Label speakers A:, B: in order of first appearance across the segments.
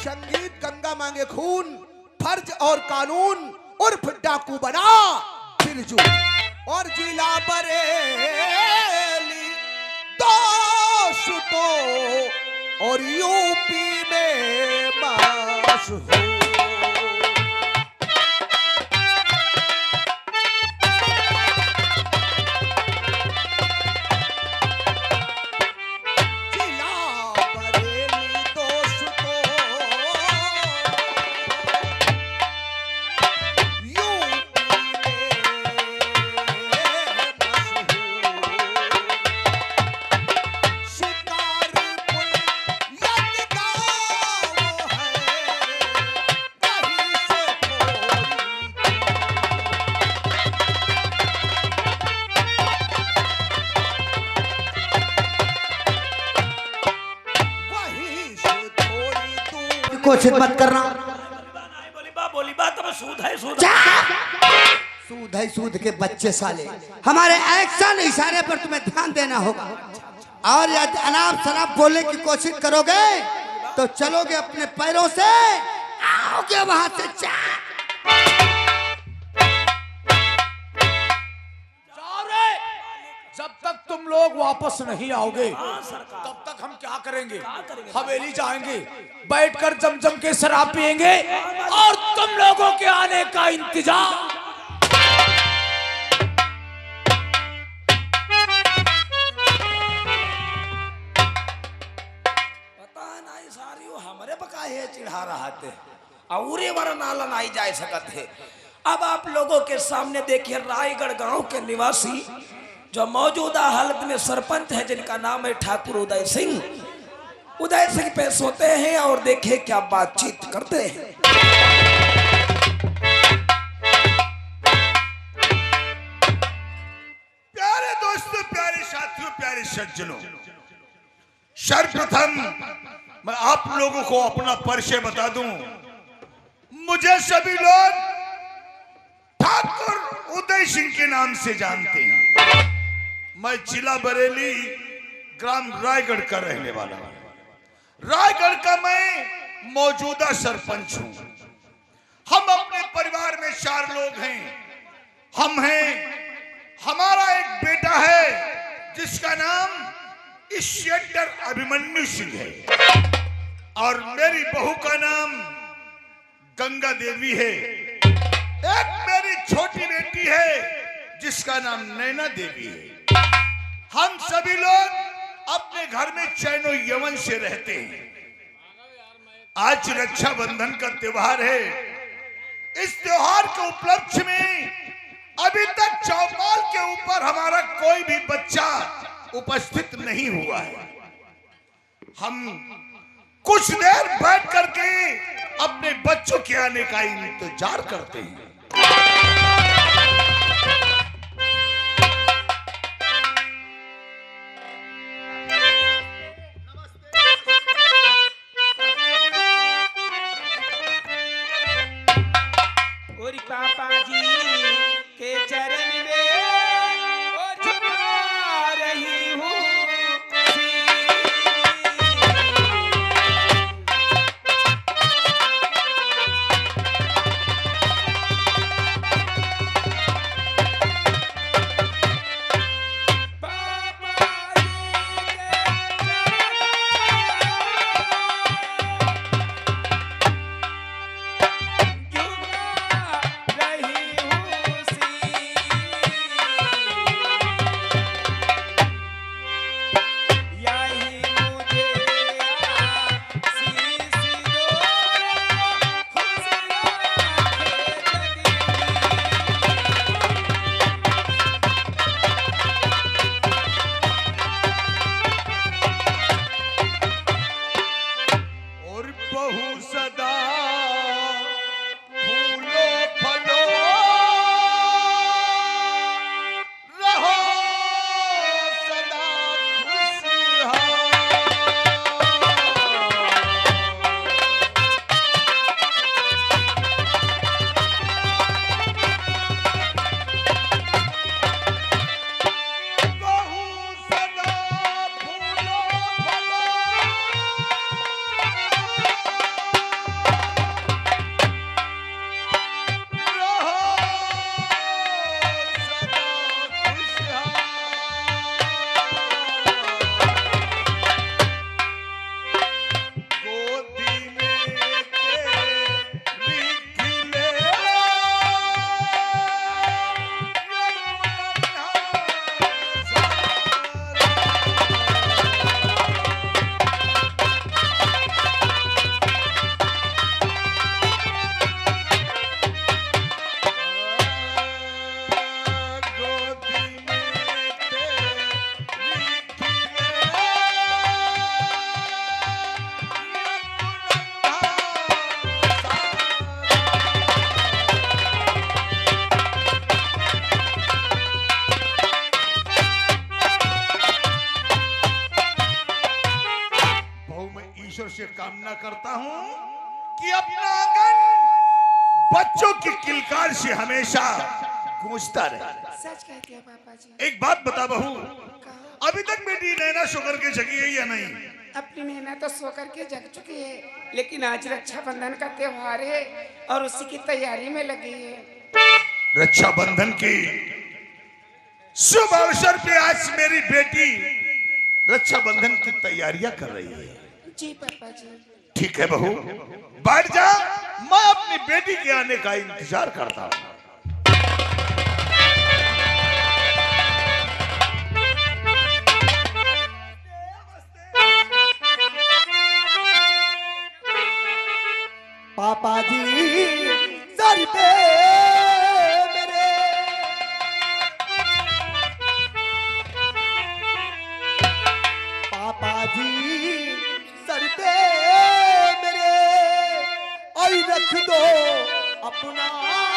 A: संगीत गंगा मांगे खून, फर्ज और कानून उर्फ डाकू बना बिरजू, और जिला बरेली दोस्तों और यूपी में मशहूर।
B: कोशिश मत करना।
C: बोली बात तो सूद है सूद
B: सूद के बच्चे साले। हमारे एक्शन इशारे पर तुम्हें ध्यान देना होगा, और यदि अनाप शनाप बोलने की कोशिश करोगे तो चलोगे अपने पैरों से, आओगे वहां से।
D: जब तक तुम लोग वापस नहीं आओगे तब तक हम क्या करेंगे? हवेली जाएंगे, बैठकर जमजम के शराब पिएंगे और तुम लोगों के आने का इंतजार।
C: पता नहीं सारी हमारे बकाये चिढ़ा रहा थे और वाला नाला नहीं जा सकत है। अब आप लोगों के सामने देखिए रायगढ़ गांव के निवासी जो मौजूदा हालत में सरपंच है, जिनका नाम है ठाकुर उदय सिंह। उदय सिंह पेश होते हैं और देखिए क्या बातचीत करते हैं।
E: प्यारे दोस्तों, प्यारे साथियों, प्यारे सज्जनों, सर्वप्रथम मैं आप लोगों को अपना परिचय बता दूं। मुझे सभी लोग ठाकुर उदय सिंह के नाम से जानते हैं। मैं जिला बरेली, ग्राम रायगढ़ का रहने वाला हूं। रायगढ़ का मैं मौजूदा सरपंच हूं। हम अपने परिवार में 4 लोग हैं। हम हैं, हमारा एक बेटा है जिसका नाम इंस्पेक्टर अभिमन्यु सिंह है, और मेरी बहू का नाम गंगा देवी है। एक मेरी छोटी बेटी है जिसका नाम नैना देवी है। हम सभी लोग अपने घर में चैनो यमन से रहते हैं। आज रक्षाबंधन का त्योहार है। इस त्योहार के उपलक्ष्य में अभी तक चौपाल के ऊपर हमारा कोई भी बच्चा उपस्थित नहीं हुआ है। हम कुछ देर बैठ करके अपने बच्चों के आने का इंतजार करते हैं।
F: पापा जी के चरण में झुका रही हूँ।
E: कामना करता हूं कि अपना आंगन बच्चों की किलकार से हमेशा गूंजता रहे।
F: सच कहते हैं पापा जी।
E: एक बात बता बहू, अभी तक बेटी नैना सो करके जगी है या नहीं?
F: अपनी नैना तो सो करके जग चुकी है, लेकिन आज रक्षाबंधन का त्योहार है और उसी की तैयारी में लगी है।
E: रक्षाबंधन की शुभ अवसर पे आज मेरी बेटी रक्षाबंधन की तैयारियां कर रही है।
F: जी पापा जी।
E: ठीक है बहू, बैठ जा, मैं अपनी बेटी के आने का इंतजार करता हूं।
A: पापा जी सर पे मेरे, पापा जी सर पे मेरे, और रख दो अपना हाथ।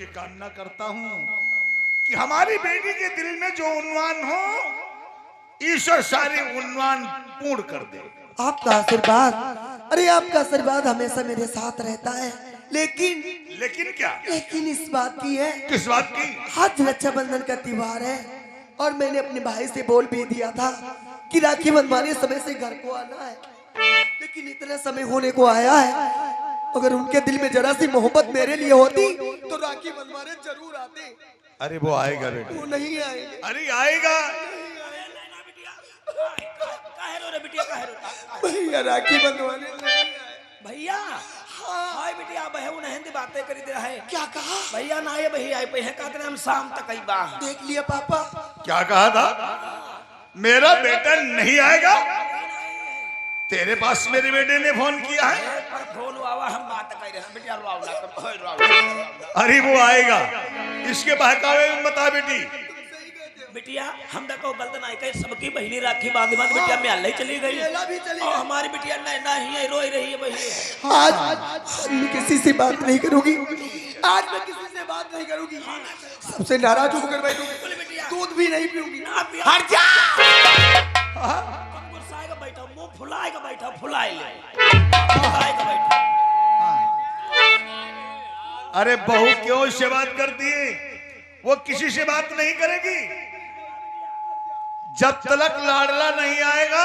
E: कामना करता हूं कि हमारी बेटी के दिल में जो उन्वान हो, ईश्वर सारे उन्वान पूर्ण कर दे।
A: आपका आशीर्वाद, अरे आपका आशीर्वाद हमेशा मेरे साथ रहता है,
E: लेकिन क्या?
A: लेकिन इस बात की है।
E: किस बात की?
A: आज रक्षाबंधन का त्योहार है और मैंने अपने भाई से बोल भी दिया था कि राखी बंधवाने समय से घर को आना है, लेकिन इतना समय होने को आया है। अगर उनके दिल में जरा सी मोहब्बत मेरे लिए होती तो राखी बंधवाने जरूर आते।
E: अरे वो आएगा बेटा।
A: वो नहीं आएंगे।
E: अरे आएगा।
A: भैया राखी बंधवाने नहीं आए।
C: भैया हाय बिटिया बहू नहंदी बातें करी दे है।
A: क्या कहा?
C: भैया ना ये भैया पे है कहते हम शाम तक आई बा।
A: देख लिया पापा।
E: क्या कहा था? मेरा बेटा नहीं आएगा? तेरे पास मेरे बेटे ने फोन किया है?
C: पर फोन आवा हम बात कर रहे हैं बिटिया रो।
E: अरे वो आएगा, इसके बहकावे में बता बेटी।
C: बिटिया हम देखो गलत नहीं कहे, सबकी बहनी राखी बांध बांध बिटिया में अल्लाह चली गई और हमारी बिटिया नैना ही है, रोई रही है बहनी।
A: आज मैं किसी से बात नहीं करूंगी, आज मैं किसी से बात नहीं करूंगी, सबसे नाराज होकर बैठूंगी, दूध भी नहीं पीऊंगी।
C: हट जा। गुस्साएगा बैठा, मुंह फुलाएगा बैठा, फुलाएगा बैठा।
E: अरे बहू क्यों इससे बात करती है? वो किसी से बात नहीं करेगी जब तक लाडला नहीं आएगा।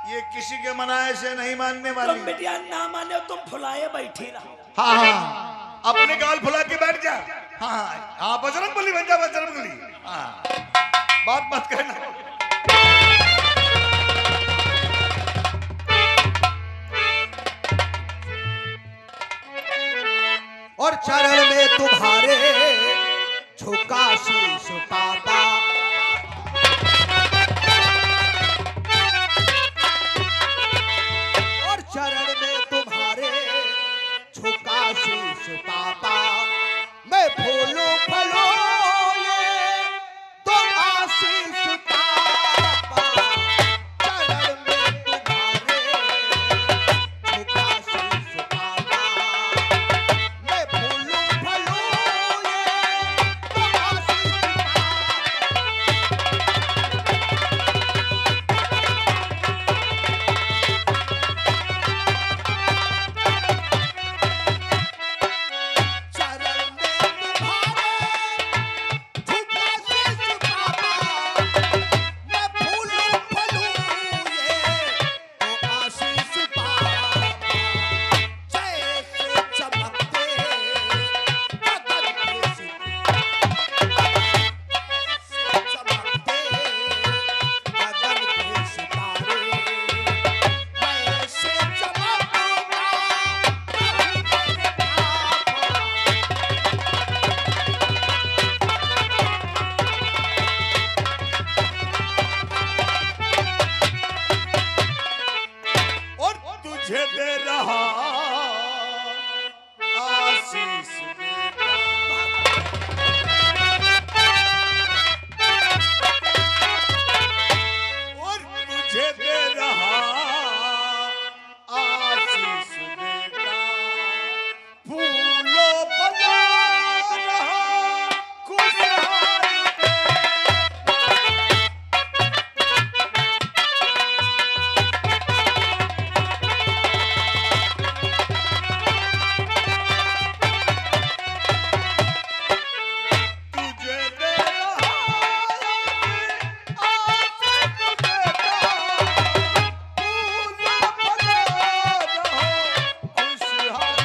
E: ये किसी के मनाए से नहीं मानने वाली।
C: तुम बिटिया ना माने तुम फुलाए बैठी रहो।
E: हाँ हाँ, अपने गाल फुला के बैठ जा। हाँ हाँ, बजरंगबली बन जा, बजरंगबली। हाँ, बात मत करना।
A: और चरण में तुम्हारे झुका शीश पाता, और चरण में तुम्हारे
B: आशीष पापा मैं फूलूं फलूं ये तो आशीष पापा चरण में तुम्हारे झुका शीश पापा मैं फूलूं फलूं ये तो आशीष चरण में तुम्हारे झुका शीश पापा मैं फूलूं फलूं ये तो आशीष पापा जैसे चमकते गगन के चमकते गगन के सितारे वैसे चमकूंगा मेरे पापा
E: और तुझे दे रहा आशीष और तुझे दे रहा आशीष देता फूलों बना रहा खुशहाल तुझे दे रहा आशीष देता फूलों बना रहा खुशहाल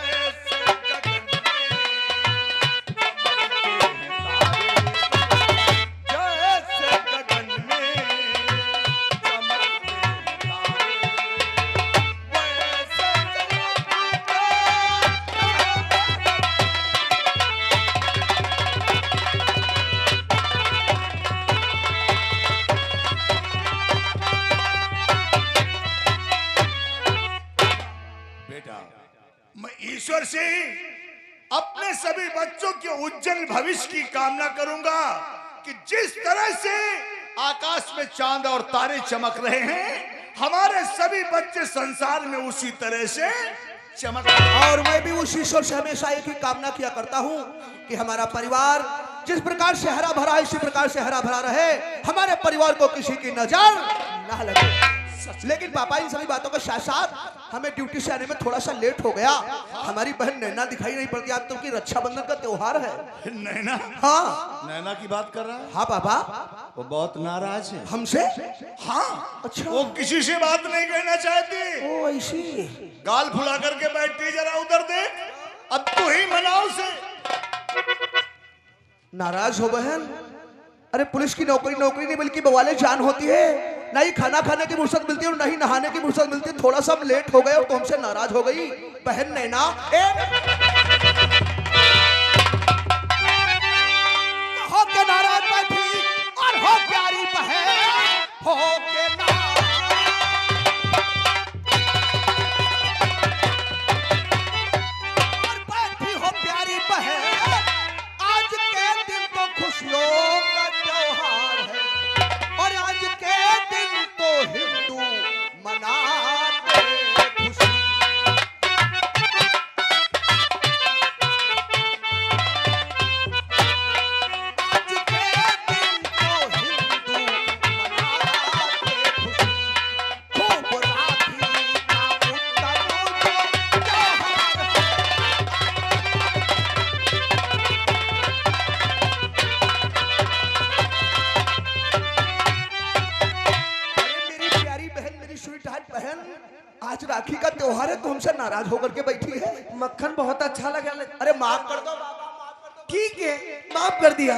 E: जैसे गगन में चमकते हैं तारे जैसे गगन में चमकते हैं तारे वैसे बेटा मैं ईश्वर से अपने सभी बच्चों के उज्जवल भविष्य की कामना करूंगा कि जिस तरह से आकाश में चांद और तारे चमक रहे हैं हमारे सभी बच्चे संसार में उसी तरह से चमक रहे हैं।
B: और मैं भी उस ईश्वर से हमेशा एक ही कामना किया करता हूँ कि हमारा परिवार जिस प्रकार से हरा भरा है इसी प्रकार से हरा भरा रहे हमारे परिवार को किसी की नजर ना लगे। लेकिन पापा इन सभी बातों के साथ साथ हमें ड्यूटी से आने में थोड़ा सा लेट हो गया। हमारी बहन नैना दिखाई नहीं पड़ती। आज तो उनकी रक्षाबंधन का त्योहार है।
E: नैना
B: हाँ
E: नैना की बात कर रहा है
B: हाँ पापा
E: वो बहुत नाराज है।
B: हमसे
E: हाँ
B: अच्छा
E: वो किसी से बात नहीं कहना चाहती
B: ओ ऐसी
E: गाल फुला करके बैठती जरा उधर देख अब तू ही मनाओ उसे।
B: नाराज हो बहन। अरे पुलिस की नौकरी नौकरी नहीं बल्कि बवाले जान होती है। ना ही खाना खाने की फुर्सत मिलती है और ना ही नहाने की फुर्सत मिलती है। थोड़ा सा हम लेट हो गए और तो हमसे नाराज हो गई बहन नैना। हो के नाराज बैठी और हो प्यारी बहन हो के और बैठी हो प्यारी बहन। आज के दिन तो खुशियों का त्योहार है और आज के दिन तो हिंदू मनाते खुशी। आज के दिन तो हिंदू मनाते खुशी। खूब राखी का उत्तम जो त्योहार है। अरे मेरी प्यारी बहन मेरी स्वीट हार्ट बहन आज राखी का त्योहार है तो हमसे नाराज होकर के बैठी है।
A: मक्खन बहुत अच्छा लगा।
B: अरे माफ कर दो
A: ठीक है माफ कर दिया।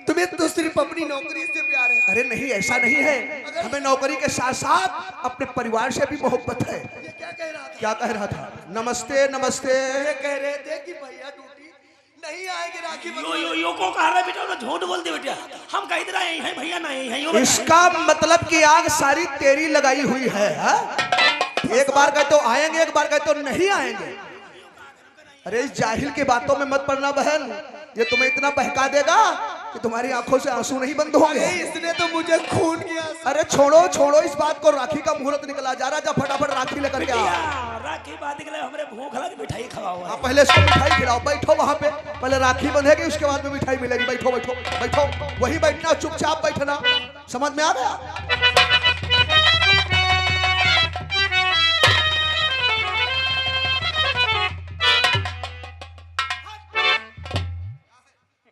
A: तुम्हें तो सिर्फ अपनी नौकरी से प्यार है।
B: अरे नहीं ऐसा नहीं है। हमें नौकरी के साथ साथ अपने परिवार से भी मोहब्बत है।
A: ये क्या कह रहा था?
B: क्या कह रहा था? नमस्ते नमस्ते।
A: ये कह रहे थे कि भैया ड्यूटी नहीं आएंगे राखी
C: यो को कह रहा है बेटा ना झूठ बोलते बेटा हम कह इधर आए हैं भैया नहीं है यो
B: इसका मतलब कि आग सारी तेरी लगाई हुई है हा? एक बार गए तो आएंगे, एक बार गए तो नहीं आएंगे। अरे इस जाहिल की बातों में मत पड़ना बहन, ये तुम्हें इतना बहका देगा कि तुम्हारी आंखों से आंसू नहीं बंद होंगे।
A: इसने तो मुझे खून किया।
B: अरे छोड़ो छोड़ो इस बात को, राखी का मुहूर्त निकला जा रहा, जा फटाफट राखी लेकर के आओ।
C: राखी बात के लिए हमरे भूख लगी, मिठाई खवाओ।
B: हाँ, पहले इसको मिठाई खिलाओ, बैठो वहां पे, पहले राखी बंधेगी उसके बाद में मिठाई मिलेगी। बैठो बैठो बैठो, वही बैठना, चुपचाप बैठना, समझ में आ गया?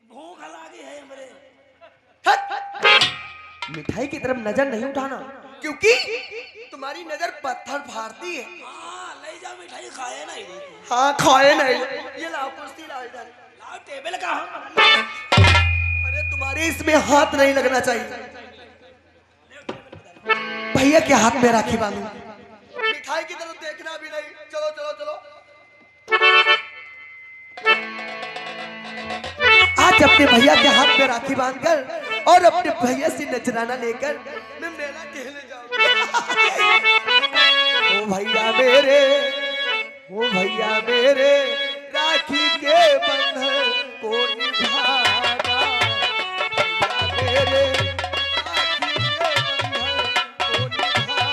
C: भूख लगी है हमरे।
A: मिठाई की तरफ नजर नहीं उठाना, क्योंकि तुम्हारी नजर पत्थर फाड़ती है।
C: हाँ, ले जाओ मिठाई, खाए नहीं।
A: हाँ, खाए नहीं। ये लाओ, कुर्सी लाओ इधर।
C: लाओ टेबल का हम।
A: अरे तुम्हारे इसमें हाथ नहीं लगना चाहिए। भैया के हाथ में राखी बांधू, मिठाई की तरफ देखना भी नहीं। चलो चलो चलो, आज अपने भैया के हाथ में राखी बांधकर और अपने भैया से नजराना लेकर मैं मेला खेलने जाऊंगा। ओ भैया मेरे, ओ भैया मेरे, राखी के बंधन को निभाना। भैया मेरे, राखी के बंधन को निभाना।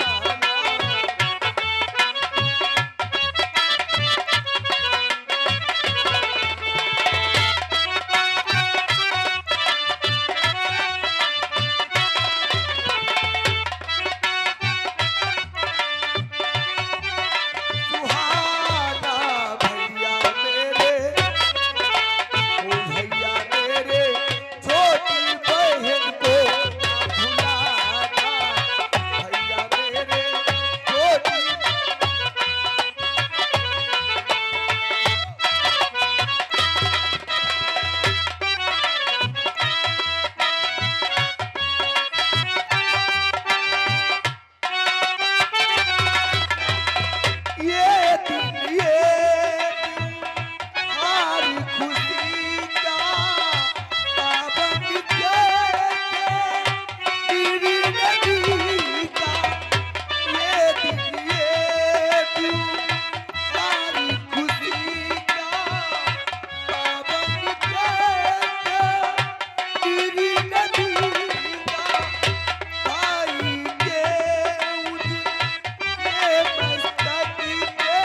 A: सुहाना भैया मेरे, ओ भैया मेरे, छोटी बहन को भुलाना। भैया मेरे, छोटी ये दिन हमारी खुशी का पाबंद तेरी नदी का। ये दिन हमारी खुशी का पाबंद तेरी नदी का। भाई के उस मस्तक पे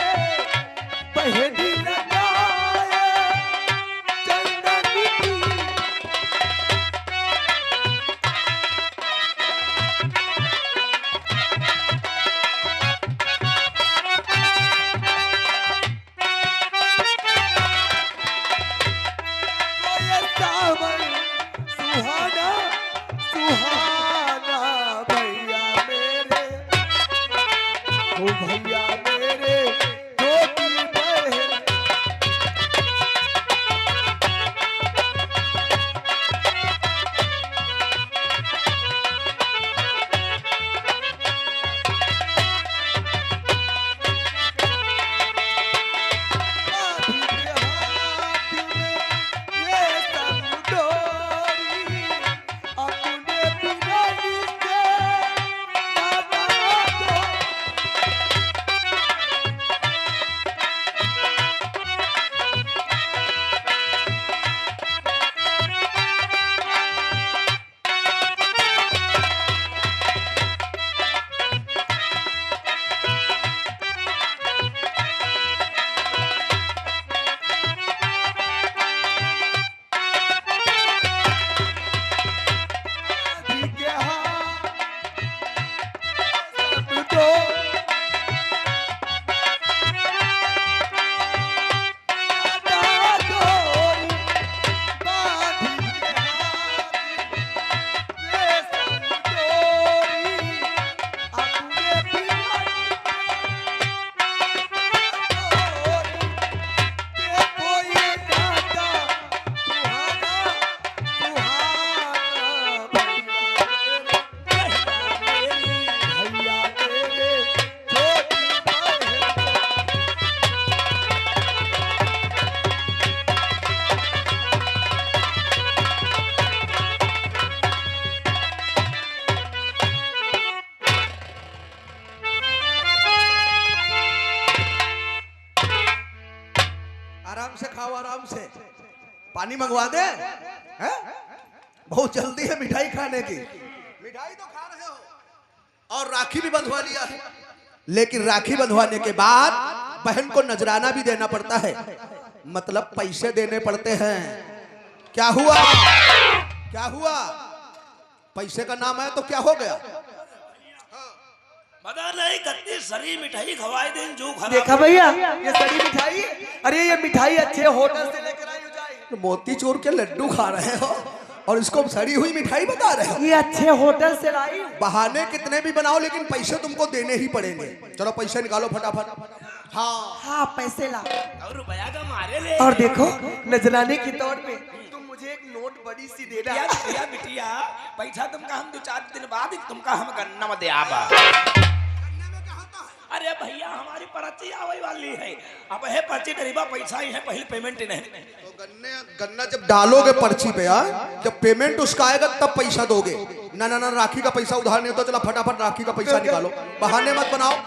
B: आराम से खाओ, आराम से। पानी मंगवा दे हैं? बहुत जल्दी है मिठाई खाने की। मिठाई तो खा रहे हो और राखी भी बंधवा लिया है, लेकिन राखी बंधवाने के बाद बहन को नजराना भी देना पड़ता है, मतलब पैसे देने पड़ते हैं। क्या हुआ? क्या हुआ? पैसे का नाम है तो क्या हो गया?
C: पता नहीं कितनी सरी मिठाई खवाई दिन जो खराब
A: देखा भैया, ये सड़ी मिठाई है। अरे ये मिठाई अच्छे होटल से लेकर आई हो जाए।
B: मोतीचूर के लड्डू खा रहे हो और इसको सड़ी हुई मिठाई बता रहे हो?
A: ये अच्छे होटल से लाई।
B: बहाने कितने भी बनाओ लेकिन पैसे तुमको देने ही पड़ेंगे। चलो पैसे निकालो फटाफट। हाँ
A: हाँ पैसे ला।
C: और रुपया का मारे ले।
A: और देखो नजराने के तौर पे तुम मुझे एक नोट बड़ी सी देना।
C: बिटिया बिटिया बिटिया, पैसा तुमका हम 2-4 दिन बाद तुमका हम गन्ना में दे आबा। अरे भैया हमारी पर्ची आवे वाली है, अब है पर्ची डरीबा पैसा ही है, पहले पेमेंट नहीं।
B: तो गन्ना जब डालोगे पर्ची पे यार, जब पेमेंट उसका आएगा तब पैसा दोगे। ना ना ना, राखी का पैसा उधार नहीं होता। चला फटाफट राखी का पैसा निकालो, बहाने मत बनाओ।